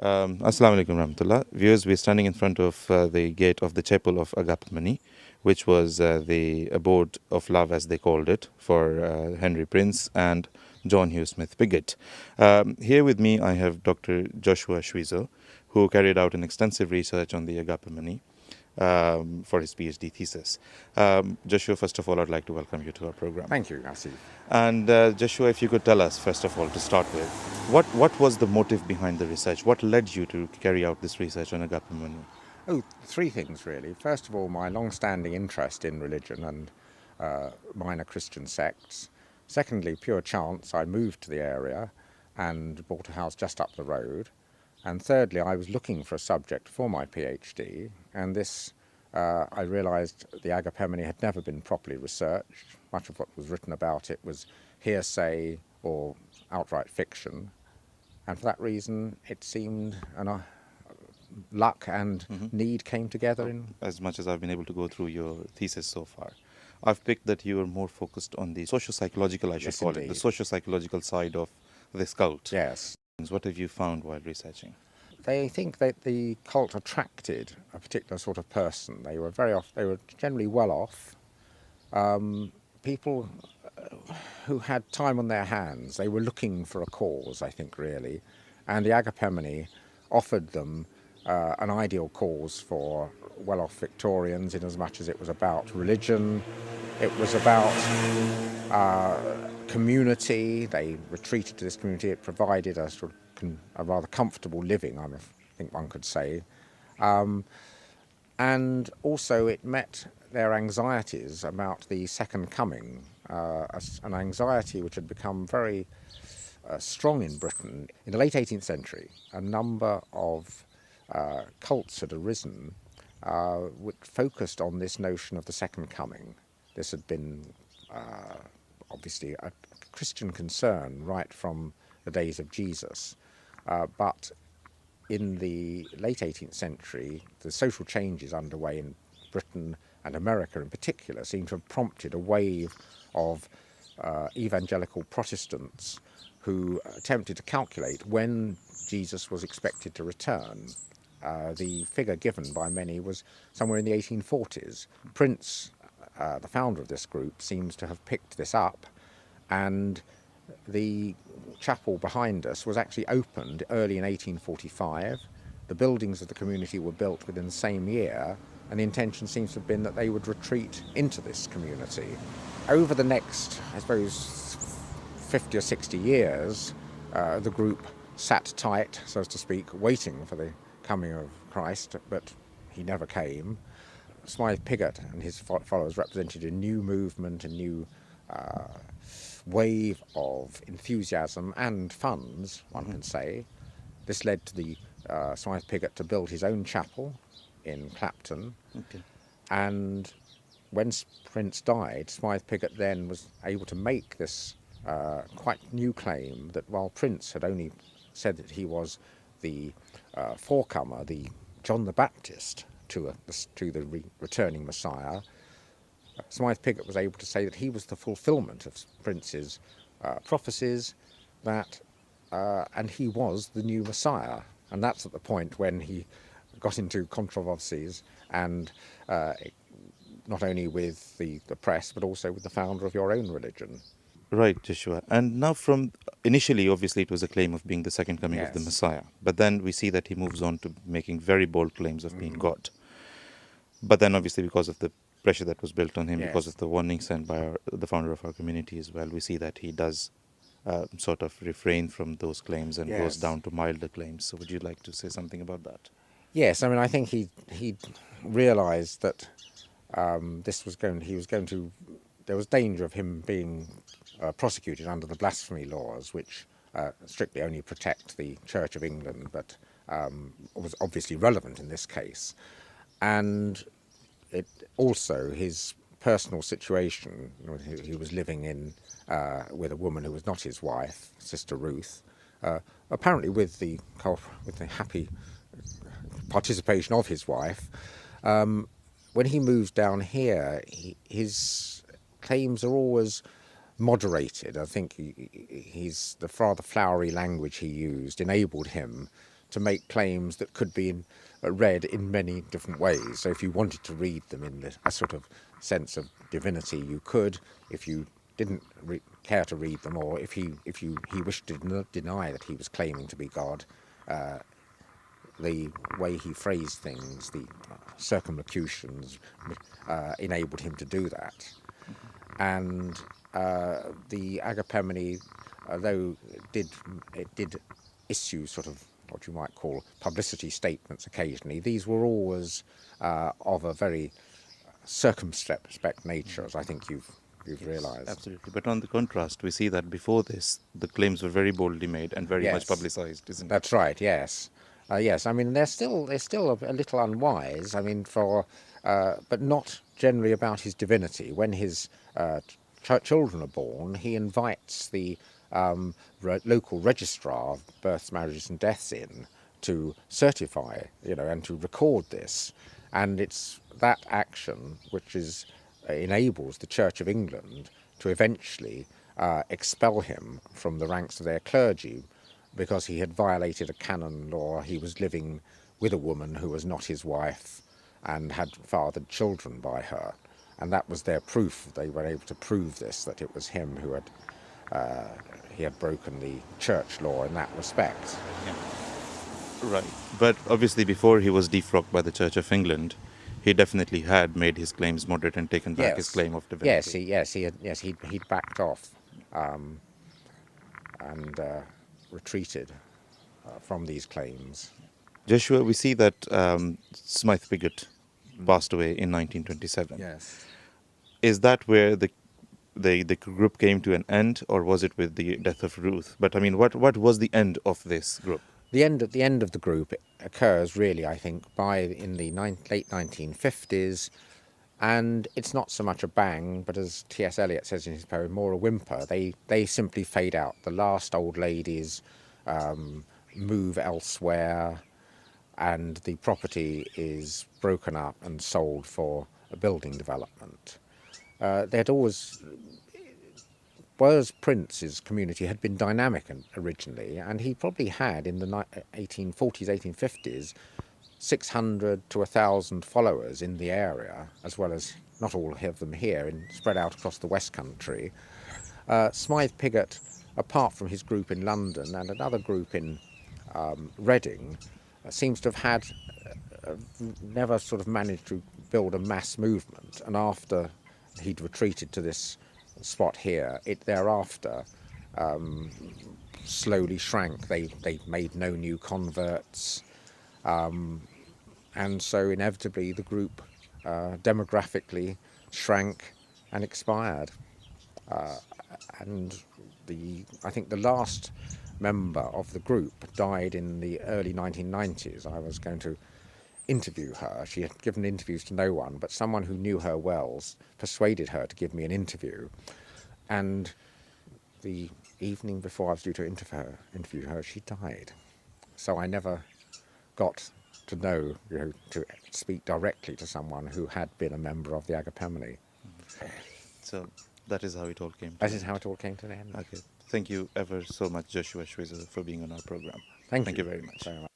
Assalamu alaikum rahmatullah. Viewers, we're standing in front of the gate of the chapel of Agapmani, which was the abode of love, as they called it, for Henry Prince and John Hugh Smyth-Pigott. Here with me, I have Dr. Joshua Schwieso, who carried out an extensive research on the Agapmani for his PhD thesis. Joshua, first of all, I'd like to welcome you to our program. Thank you, Asif. And Joshua, if you could tell us, first of all, to start with, what was the motive behind the research? What led you to carry out this research on Agapmani? Oh, three things really. First of all, my long-standing interest in religion and minor Christian sects. Secondly, pure chance. I moved to the area and bought a house just up the road. And thirdly, I was looking for a subject for my PhD, and this I realised the Agapemone had never been properly researched. Much of what was written about it was hearsay or outright fiction, and for that reason, it seemed luck and need came together in. As much as I've been able to go through your thesis so far, I've picked that you are more focused on the socio-psychological, I should Yes, call it, indeed. the socio-psychological side of this cult. Yes. What have you found while researching? They think that the cult attracted a particular sort of person. They were they were generally well off. People who had time on their hands. They were looking for a cause, I think, really. And the Agapemone offered them an ideal cause for well-off Victorians, in as much as it was about religion, it was about community. They retreated to this community. It provided a sort of a rather comfortable living, I think one could say. And also it met their anxieties about the second coming, an anxiety which had become very strong in Britain. In the late 18th century, a number of cults had arisen which focused on this notion of the second coming. This had been obviously a Christian concern right from the days of Jesus, but in the late 18th century, the social changes underway in Britain and America in particular seem to have prompted a wave of evangelical Protestants who attempted to calculate when Jesus was expected to return. The figure given by many was somewhere in the 1840s. Prince, the founder of this group, seems to have picked this up, and the chapel behind us was actually opened early in 1845. The buildings of the community were built within the same year, and the intention seems to have been that they would retreat into this community. Over the next, I suppose, 50 or 60 years, the group sat tight, so as to speak, waiting for the coming of Christ, but he never came. Smyth-Pigott and his followers represented a new movement, a new wave of enthusiasm and funds, one can say. This led to the Smyth-Pigott to build his own chapel in Clapton. Okay. And when Prince died, Smyth-Pigott then was able to make this quite new claim that while Prince had only said that he was the forecomer, the John the Baptist to the returning Messiah, Smyth-Pigott was able to say that he was the fulfilment of Prince's prophecies, and he was the new Messiah. And that's at the point when he got into controversies, and not only with the press, but also with the founder of your own religion. Right, Joshua. And now initially, obviously, it was a claim of being the second coming of the Yes. Messiah. But then we see that he moves on to making very bold claims of being God. But then, obviously, because of the pressure that was built on him, because Yes. of the warning sent by the founder of our community as well, we see that he does sort of refrain from those claims and goes Yes. down to milder claims. So would you like to say something about that? Yes, I mean, I think he realised that there was danger of him being prosecuted under the blasphemy laws, which strictly only protect the Church of England, but was obviously relevant in this case. And it also, his personal situation, he was living in with a woman who was not his wife, Sister Ruth, apparently with the happy participation of his wife. When he moves down here, his claims are always moderated. I think the rather flowery language he used enabled him to make claims that could be read in many different ways. So if you wanted to read them in a sort of sense of divinity, you could. If you didn't care to read them, or if he wished to deny that he was claiming to be God, the way he phrased things, the circumlocutions, enabled him to do that. And the Agapemone, though it did issue sort of what you might call publicity statements occasionally, these were always of a very circumspect nature, as I think you've realised. Absolutely. But on the contrast, we see that before this, the claims were very boldly made and very much publicised, isn't it? That's right, yes. Yes, I mean, they're still a little unwise, I mean, but not generally about his divinity. When his children are born, he invites the local registrar of births, marriages and deaths in to certify, and to record this. And it's that action which enables the Church of England to eventually expel him from the ranks of their clergy, because he had violated a canon law. He was living with a woman who was not his wife and had fathered children by her. And that was their proof. They were able to prove this, that it was him who had broken the church law in that respect. Yeah. Right. But obviously before he was defrocked by the Church of England, he definitely had made his claims moderate and taken back his claim of divinity. He'd backed off and retreated from these claims. Joshua, we see that Smyth-Pigott passed away in 1927. Yes. Is that where the group came to an end, or was it with the death of Ruth? But I mean, what was the end of this group? The end of the group occurs really, I think, in the late 1950s, and it's not so much a bang, but as T.S. Eliot says in his poem, more a whimper. They simply fade out. The last old ladies move elsewhere, and the property is broken up and sold for a building development. Whereas Prince's community had been dynamic originally, and he probably had, in the 1840s, 1850s, 600 to 1,000 followers in the area, as well as not all of them here, spread out across the West Country. Smyth-Pigott, apart from his group in London and another group in Reading, seems to have never sort of managed to build a mass movement. And after he'd retreated to this spot here, it thereafter slowly shrank. They made no new converts, and so inevitably the group demographically shrank and expired. And I think the last member of the group died in the early 1990s. I was going to interview her. She had given interviews to no one, but someone who knew her well persuaded her to give me an interview. And the evening before I was due to interview her, she died. So I never got to know, to speak directly to someone who had been a member of the Agapemone. So that is how it all came to That is how it all came to an end. Okay. Thank you ever so much, Joshua Schwieso, for being on our program. Thank you very much. very much.